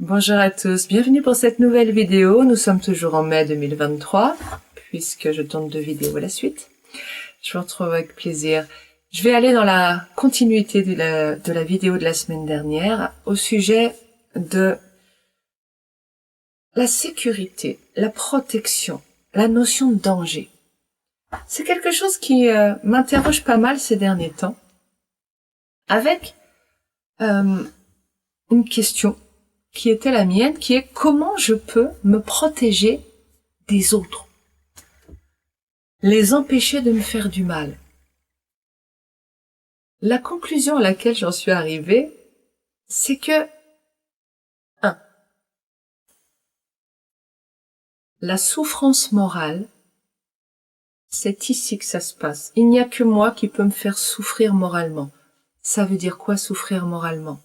Bonjour à tous, bienvenue pour cette nouvelle vidéo. Nous sommes toujours en mai 2023, puisque je tourne 2 vidéos à la suite. Je vous retrouve avec plaisir. Je vais aller dans la continuité de la vidéo de la semaine dernière au sujet de la sécurité, la protection, la notion de danger. C'est quelque chose qui m'interroge pas mal ces derniers temps, avec une question qui était la mienne, qui est comment je peux me protéger des autres, les empêcher de me faire du mal. La conclusion à laquelle j'en suis arrivée, c'est que 1. La souffrance morale, c'est ici que ça se passe. Il n'y a que moi qui peux me faire souffrir moralement. Ça veut dire quoi, souffrir moralement?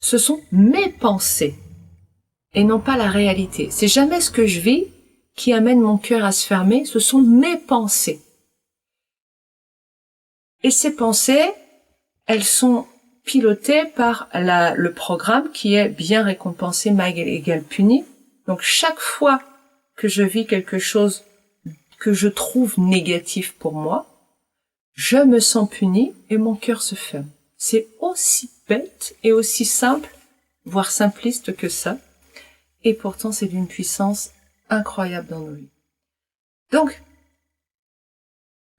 Ce sont mes pensées et non pas la réalité. C'est jamais ce que je vis qui amène mon cœur à se fermer, ce sont mes pensées. Et ces pensées, elles sont pilotées par le programme qui est bien récompensé, mal égale puni. Donc chaque fois que je vis quelque chose que je trouve négatif pour moi, je me sens puni et mon cœur se ferme. C'est aussi bête et aussi simple, voire simpliste que ça. Et pourtant, c'est d'une puissance incroyable dans nos vies. Donc,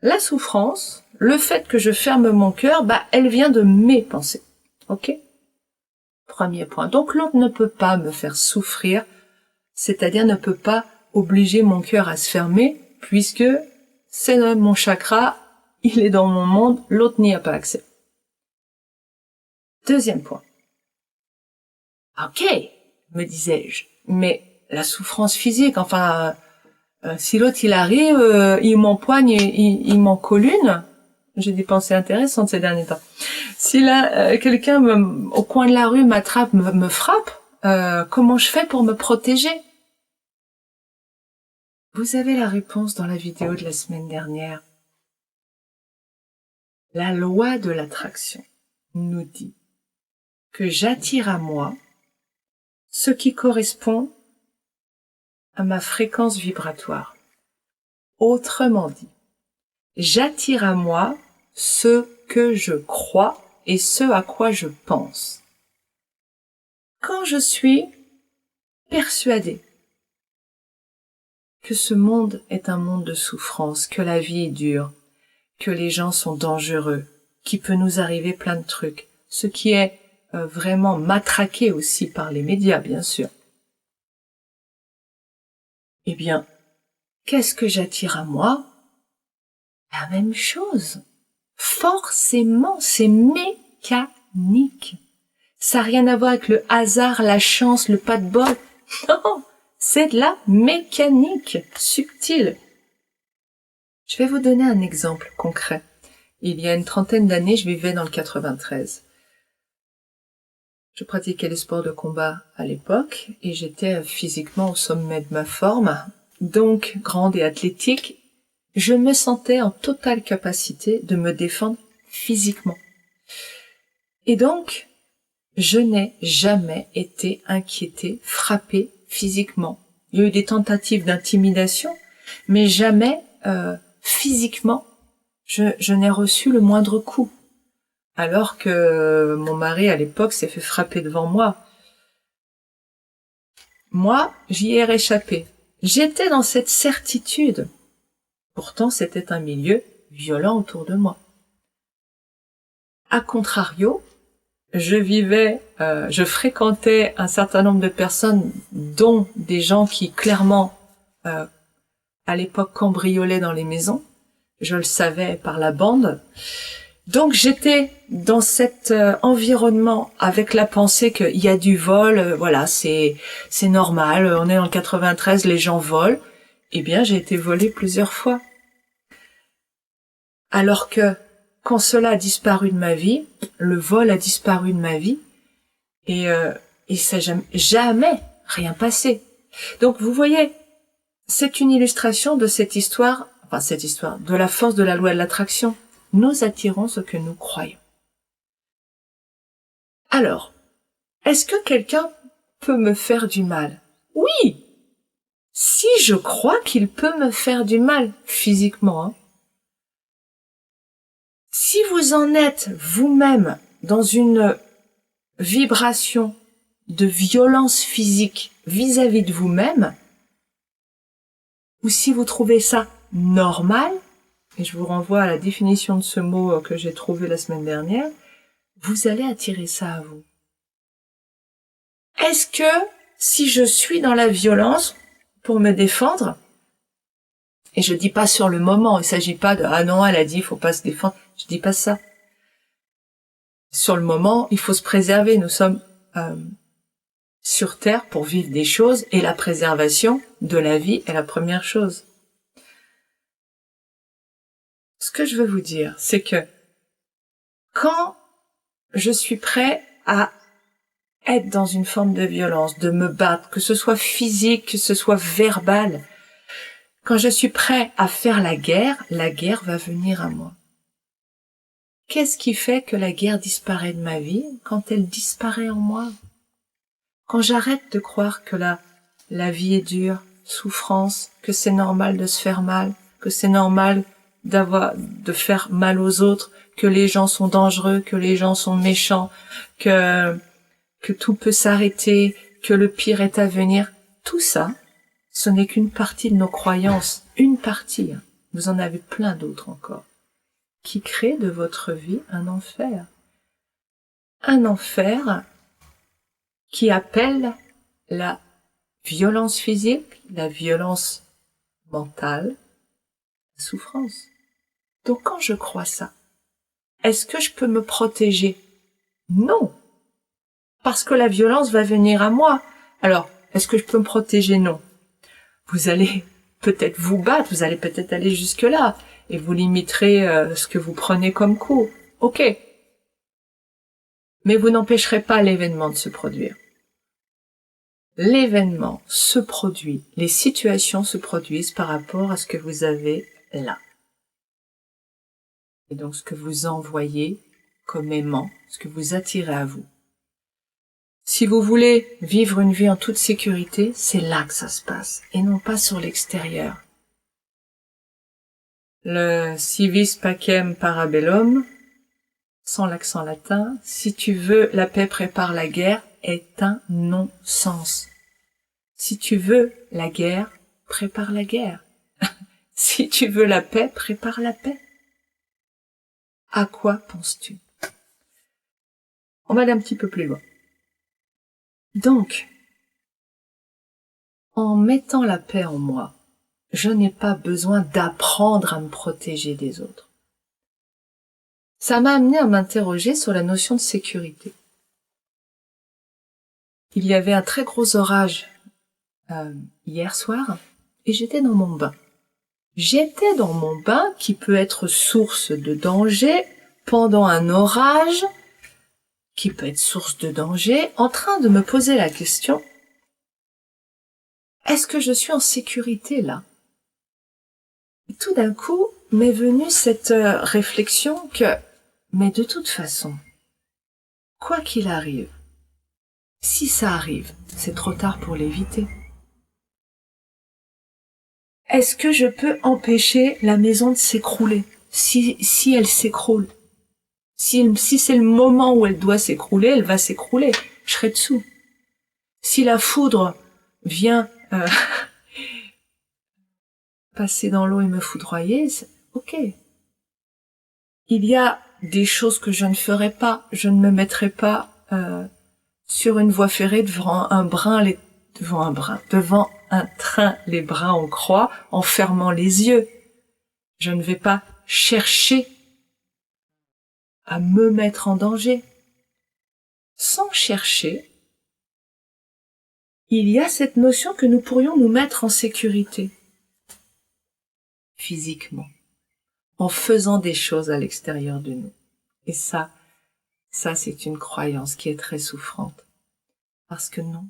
la souffrance, le fait que je ferme mon cœur, elle vient de mes pensées. Ok? Premier point. Donc, l'autre ne peut pas me faire souffrir, c'est-à-dire ne peut pas obliger mon cœur à se fermer, puisque c'est mon chakra, il est dans mon monde, l'autre n'y a pas accès. Deuxième point. Ok, me disais-je, mais la souffrance physique, si l'autre il arrive, il m'empoigne, il m'en colle une, j'ai des pensées intéressantes ces derniers temps. Si là, quelqu'un au coin de la rue m'attrape, me frappe, comment je fais pour me protéger? Vous avez la réponse dans la vidéo de la semaine dernière. La loi de l'attraction nous dit que j'attire à moi ce qui correspond à ma fréquence vibratoire. Autrement dit, j'attire à moi ce que je crois et ce à quoi je pense. Quand je suis persuadée que ce monde est un monde de souffrance, que la vie est dure, que les gens sont dangereux, qu'il peut nous arriver plein de trucs, ce qui est vraiment matraqué aussi par les médias, bien sûr. Eh bien, qu'est-ce que j'attire à moi? La même chose. Forcément, c'est mécanique. Ça n'a rien à voir avec le hasard, la chance, le pas de bol. Non, c'est de la mécanique subtile. Je vais vous donner un exemple concret. Il y a une 30aine d'années, je vivais dans le 93. Je pratiquais les sports de combat à l'époque et j'étais physiquement au sommet de ma forme, donc grande et athlétique. Je me sentais en totale capacité de me défendre physiquement. Et donc, je n'ai jamais été inquiétée, frappée physiquement. Il y a eu des tentatives d'intimidation, mais jamais physiquement, je n'ai reçu le moindre coup. Alors que mon mari, à l'époque, s'est fait frapper devant moi. Moi, j'y ai réchappé. J'étais dans cette certitude. Pourtant, c'était un milieu violent autour de moi. A contrario, je fréquentais un certain nombre de personnes, dont des gens qui clairement, à l'époque, cambriolaient dans les maisons. Je le savais par la bande. Donc j'étais dans cet environnement avec la pensée qu'il y a du vol, voilà, c'est normal, on est en 93, les gens volent. Eh bien, j'ai été volée plusieurs fois. Alors que quand cela a disparu de ma vie, le vol a disparu de ma vie, et ça jamais rien passé. Donc vous voyez, c'est une illustration de cette histoire, de la force de la loi de l'attraction. Nous attirons ce que nous croyons. Alors, est-ce que quelqu'un peut me faire du mal? Oui, si je crois qu'il peut me faire du mal physiquement. Hein. Si vous en êtes vous-même dans une vibration de violence physique vis-à-vis de vous-même, ou si vous trouvez ça normal, et je vous renvoie à la définition de ce mot que j'ai trouvé la semaine dernière, vous allez attirer ça à vous. Est-ce que si je suis dans la violence pour me défendre, et je dis pas sur le moment, il s'agit pas de ah non, elle a dit il faut pas se défendre, je dis pas ça. Sur le moment, il faut se préserver, nous sommes sur Terre pour vivre des choses et la préservation de la vie est la première chose. Ce que je veux vous dire, c'est que quand je suis prêt à être dans une forme de violence, de me battre, que ce soit physique, que ce soit verbal, quand je suis prêt à faire la guerre va venir à moi. Qu'est-ce qui fait que la guerre disparaît de ma vie quand elle disparaît en moi? Quand j'arrête de croire que la vie est dure, souffrance, que c'est normal de se faire mal, que c'est normal de faire mal aux autres, que les gens sont dangereux, que les gens sont méchants, que tout peut s'arrêter, que le pire est à venir, tout ça, ce n'est qu'une partie de nos croyances, une partie, hein. Vous en avez plein d'autres encore, qui créent de votre vie un enfer. Un enfer qui appelle la violence physique, la violence mentale, la souffrance. Donc quand je crois ça, est-ce que je peux me protéger? Non, parce que la violence va venir à moi. Alors, est-ce que je peux me protéger? Non. Vous allez peut-être vous battre, vous allez peut-être aller jusque-là, et vous limiterez ce que vous prenez comme coup. Ok. Mais vous n'empêcherez pas l'événement de se produire. L'événement se produit, les situations se produisent par rapport à ce que vous avez là. Et donc ce que vous envoyez comme aimant, ce que vous attirez à vous. Si vous voulez vivre une vie en toute sécurité, c'est là que ça se passe, et non pas sur l'extérieur. Le si vis pacem para bellum, sans l'accent latin, si tu veux la paix prépare la guerre, est un non-sens. Si tu veux la guerre, prépare la guerre. Si tu veux la paix, prépare la paix. À quoi penses-tu? On va aller un petit peu plus loin. Donc, en mettant la paix en moi, je n'ai pas besoin d'apprendre à me protéger des autres. Ça m'a amené à m'interroger sur la notion de sécurité. Il y avait un très gros orage hier soir et j'étais dans mon bain. J'étais dans mon bain qui peut être source de danger pendant un orage, qui peut être source de danger, en train de me poser la question, est-ce que je suis en sécurité là? Et tout d'un coup m'est venue cette réflexion que, mais de toute façon, quoi qu'il arrive, si ça arrive, c'est trop tard pour l'éviter. Est-ce que je peux empêcher la maison de s'écrouler si elle s'écroule? Si c'est le moment où elle doit s'écrouler, elle va s'écrouler. Je serai dessous. Si la foudre vient passer dans l'eau et me foudroyer, ok. Il y a des choses que je ne ferai pas. Je ne me mettrai pas sur une voie ferrée devant un train, les bras en croix, en fermant les yeux. Je ne vais pas chercher à me mettre en danger. Sans chercher, il y a cette notion que nous pourrions nous mettre en sécurité, physiquement, en faisant des choses à l'extérieur de nous. Et ça c'est une croyance qui est très souffrante. Parce que non.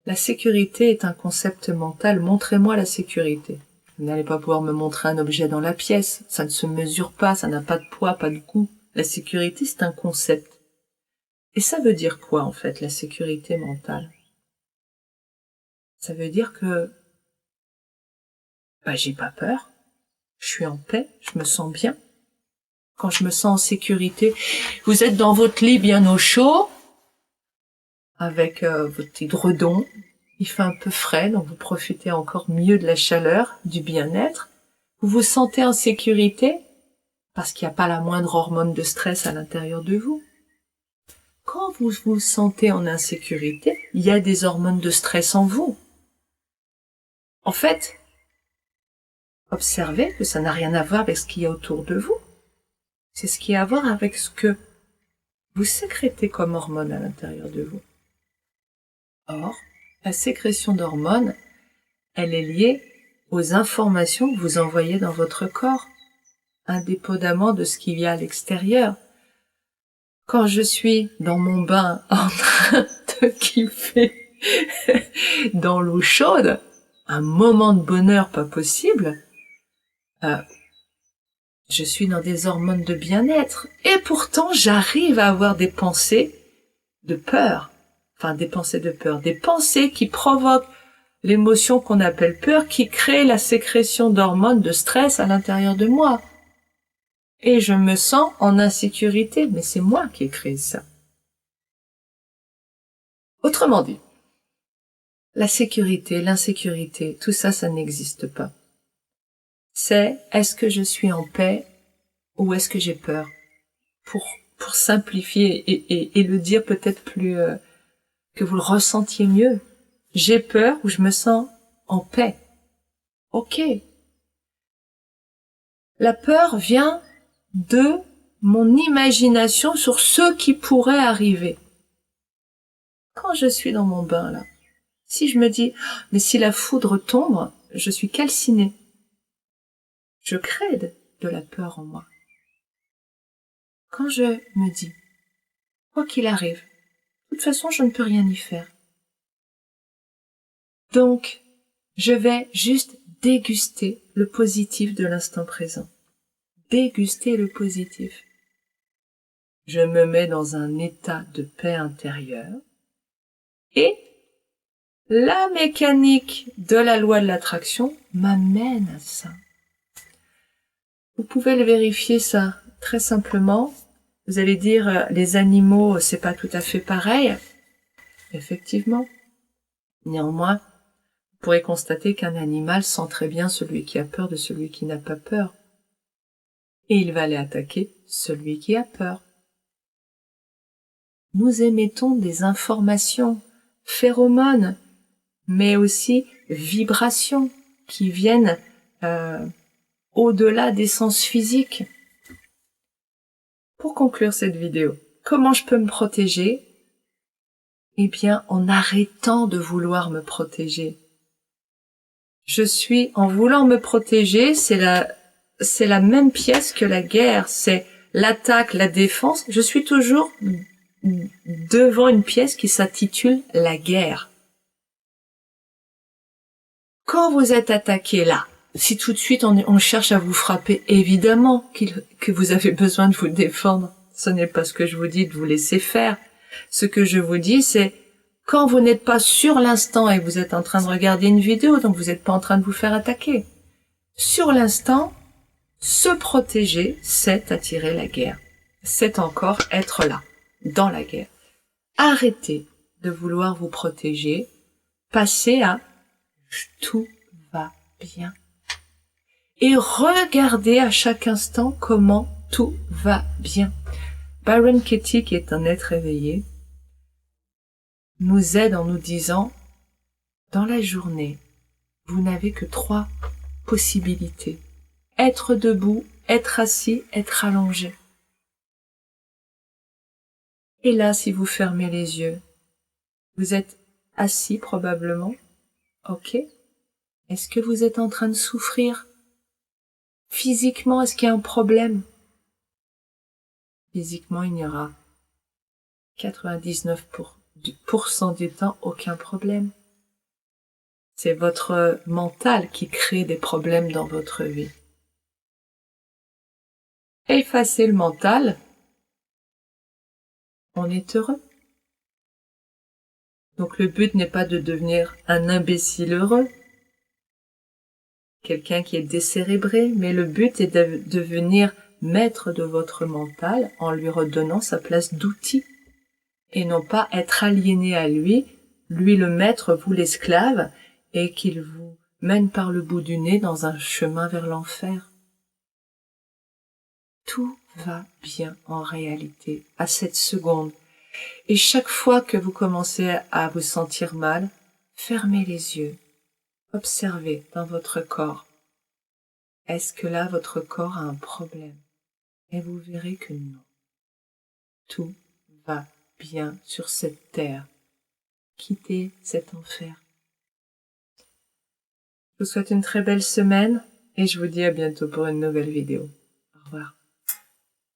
La sécurité est un concept mental. Montrez-moi la sécurité. Vous n'allez pas pouvoir me montrer un objet dans la pièce. Ça ne se mesure pas, ça n'a pas de poids, pas de goût. La sécurité, c'est un concept. Et ça veut dire quoi, en fait, la sécurité mentale? Ça veut dire que j'ai pas peur, je suis en paix, je me sens bien. Quand je me sens en sécurité, vous êtes dans votre lit bien au chaud, avec votre petit édredon, il fait un peu frais, donc vous profitez encore mieux de la chaleur, du bien-être. Vous vous sentez en sécurité, parce qu'il n'y a pas la moindre hormone de stress à l'intérieur de vous. Quand vous vous sentez en insécurité, il y a des hormones de stress en vous. En fait, observez que ça n'a rien à voir avec ce qu'il y a autour de vous. C'est ce qui a à voir avec ce que vous sécrétez comme hormones à l'intérieur de vous. Or, la sécrétion d'hormones, elle est liée aux informations que vous envoyez dans votre corps, indépendamment de ce qu'il y a à l'extérieur. Quand je suis dans mon bain en train de kiffer dans l'eau chaude, un moment de bonheur pas possible, je suis dans des hormones de bien-être. Et pourtant, j'arrive à avoir des pensées de peur. Enfin, des pensées de peur. Des pensées qui provoquent l'émotion qu'on appelle peur, qui crée la sécrétion d'hormones de stress à l'intérieur de moi. Et je me sens en insécurité, mais c'est moi qui ai créé ça. Autrement dit, la sécurité, l'insécurité, tout ça, ça n'existe pas. C'est est-ce que je suis en paix ou est-ce que j'ai peur? Pour simplifier et le dire peut-être plus que vous le ressentiez mieux. J'ai peur ou je me sens en paix. Ok. La peur vient de mon imagination sur ce qui pourrait arriver. Quand je suis dans mon bain là, si je me dis mais si la foudre tombe, je suis calcinée. Je crée de la peur en moi. Quand je me dis quoi qu'il arrive, de toute façon je ne peux rien y faire. Donc, je vais juste déguster le positif de l'instant présent. Déguster le positif. Je me mets dans un état de paix intérieure et la mécanique de la loi de l'attraction m'amène à ça. Vous pouvez le vérifier ça très simplement. Vous allez dire les animaux, c'est pas tout à fait pareil. Effectivement. Néanmoins, vous pourrez constater qu'un animal sent très bien celui qui a peur de celui qui n'a pas peur. Et il va aller attaquer celui qui a peur. Nous émettons des informations, phéromones, mais aussi vibrations qui viennent au-delà des sens physiques. Pour conclure cette vidéo, comment je peux me protéger? Eh bien, en arrêtant de vouloir me protéger. En voulant me protéger, c'est la même pièce que la guerre, c'est l'attaque, la défense. Je suis toujours devant une pièce qui s'intitule la guerre. Quand vous êtes attaqué là, si tout de suite on cherche à vous frapper, évidemment que vous avez besoin de vous défendre. Ce n'est pas ce que je vous dis de vous laisser faire. Ce que je vous dis, c'est quand vous n'êtes pas sur l'instant et vous êtes en train de regarder une vidéo, donc vous n'êtes pas en train de vous faire attaquer. Sur l'instant, se protéger, c'est attirer la guerre. C'est encore être là, dans la guerre. Arrêtez de vouloir vous protéger, passez à tout va bien. Et regardez à chaque instant comment tout va bien. Byron Katie, qui est un être éveillé, nous aide en nous disant, dans la journée, vous n'avez que 3 possibilités. Être debout, être assis, être allongé. Et là, si vous fermez les yeux, vous êtes assis probablement. Ok. Est-ce que vous êtes en train de souffrir? Physiquement, est-ce qu'il y a un problème? Physiquement, il n'y aura 99% du temps aucun problème. C'est votre mental qui crée des problèmes dans votre vie. Effacez le mental on est heureux. Donc le but n'est pas de devenir un imbécile heureux, quelqu'un qui est décérébré, mais le but est de devenir maître de votre mental en lui redonnant sa place d'outil et non pas être aliéné à lui le maître, vous l'esclave, et qu'il vous mène par le bout du nez dans un chemin vers l'enfer. Tout va bien en réalité, à cette seconde. Et chaque fois que vous commencez à vous sentir mal, fermez les yeux, observez dans votre corps. Est-ce que là, votre corps a un problème? Et vous verrez que non. Tout va bien sur cette terre. Quittez cet enfer. Je vous souhaite une très belle semaine et je vous dis à bientôt pour une nouvelle vidéo. Au revoir.